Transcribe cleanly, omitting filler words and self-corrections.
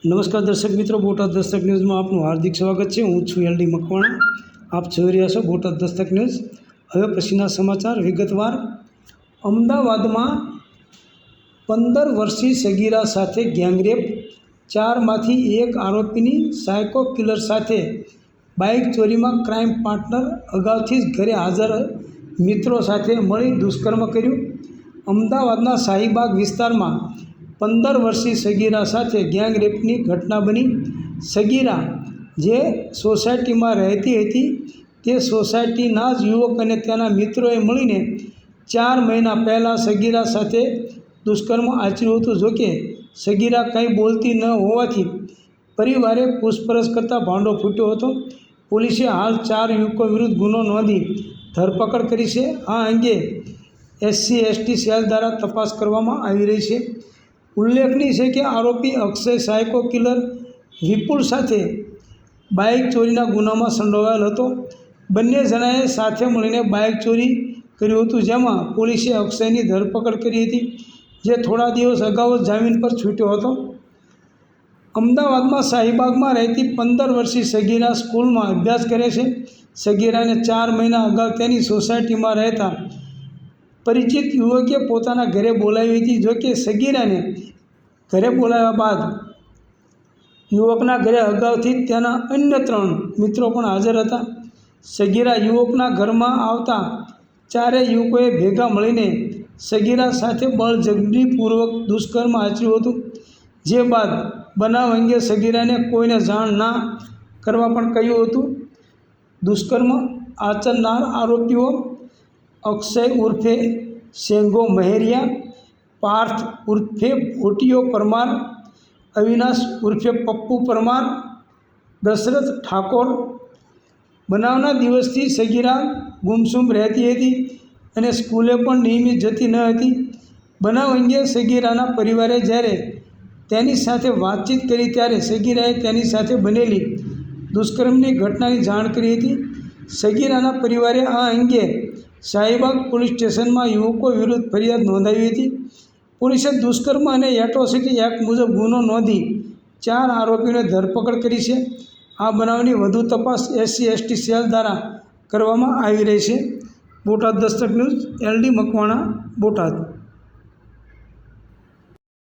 નમસ્કાર દર્શક મિત્રો, બોટાદ દસ્તક ન્યૂઝમાં આપનું હાર્દિક સ્વાગત છે। હું છું એલડી મકવાણા। આપ જોઈ રહ્યા છો બોટાદ દસ્તક ન્યૂઝ। હવે પછીના સમાચાર વિગતવાર। અમદાવાદમાં 15 વર્ષીય સગીરા સાથે ગેંગરેપ, 4માંથી 1 આરોપીની સાયકો કિલર સાથે બાઇક ચોરીમાં ક્રાઇમ પાર્ટનર અગાઉથી જ ઘરે હાજર મિત્રો સાથે મળી દુષ્કર્મ કર્યું। અમદાવાદના શાહીબાગ વિસ્તારમાં 15 વર્ષીય સગીરા સાથે ગેંગરેપની ઘટના બની। સગીરા જે સોસાયટીમાં રહેતી હતી તે સોસાયટીના જ યુવક અને તેના મિત્રોએ મળીને 4 મહિના પહેલાં સગીરા સાથે દુષ્કર્મ આચર્યું હતું। જોકે સગીરા કંઈ બોલતી ન હોવાથી પરિવારે પૂછપરછ કરતાં ભાંડો ફૂટ્યો હતો। પોલીસે હાલ 4 યુવકો વિરુદ્ધ ગુનો નોંધી ધરપકડ કરી છે। આ અંગે SC/ST સેલ દ્વારા તપાસ કરવામાં આવી રહી છે। ઉલ્લેખનીય છે કે આરોપી અક્ષય સાયકો કિલર વિપુલ સાથે બાઇક ચોરીના ગુનામાં સંડોવાયેલ હતો। બંને જણાએ સાથે મળીને બાઇક ચોરી કર્યું હતું, જેમાં પોલીસે અક્ષયની ધરપકડ કરી હતી, જે થોડા દિવસ અગાઉ જામીન પર છૂટ્યો હતો। અમદાવાદમાં શાહીબાગમાં રહેતી 15 વર્ષીય સગીરા સ્કૂલમાં અભ્યાસ કરે છે। સગીરાને 4 મહિના અગાઉ તેની સોસાયટીમાં રહેતા પરિચિત યુવકે પોતાના ઘરે બોલાવી હતી। જોકે સગીરાને ઘરે બોલાવ્યા બાદ યુવકના ઘરે અગાઉથી તેના અન્ય 3 મિત્રો પણ હાજર હતા। સગીરા યુવકના ઘરમાં આવતા ચારેય યુવકોએ ભેગા મળીને સગીરા સાથે બળજબરીપૂર્વક દુષ્કર્મ આચર્યું હતું। જે બાદ બનાવ અંગે સગીરાને કોઈને જાણ ના કરવા પણ કહ્યું હતું। દુષ્કર્મ આચરનાર આરોપીઓ અક્ષય ઉર્ફે સેંગો મહેરિયા, પાર્થ ઉર્ફે ભોટિયો પરમાર, અવિનાશ ઉર્ફે પપ્પુ પરમાર, દશરથ ઠાકોર। બનાવના દિવસથી સગીરા ગુમસુમ રહેતી હતી અને સ્કૂલે પણ નિયમિત જતી ન હતી। બનાવ અંગે સગીરાના પરિવારે જ્યારે તેની સાથે વાતચીત કરી ત્યારે સગીરાએ તેની સાથે બનેલી દુષ્કર્મની ઘટનાની જાણ કરી હતી। સગીરાના પરિવારે આ અંગે શાહીબાગ પોલીસ સ્ટેશનમાં યુવકો વિરુદ્ધ ફરિયાદ નોંધાવી હતી। પોલીસે દુષ્કર્મ અને એટ્રોસિટી એક્ટ મુજબ ગુનો નોંધી 4 આરોપીઓની ધરપકડ કરી છે। આ બનાવની વધુ તપાસ SC/ST સેલ દ્વારા કરવામાં આવી રહી છે। Botad Dastak news, LD Makwana, Botad.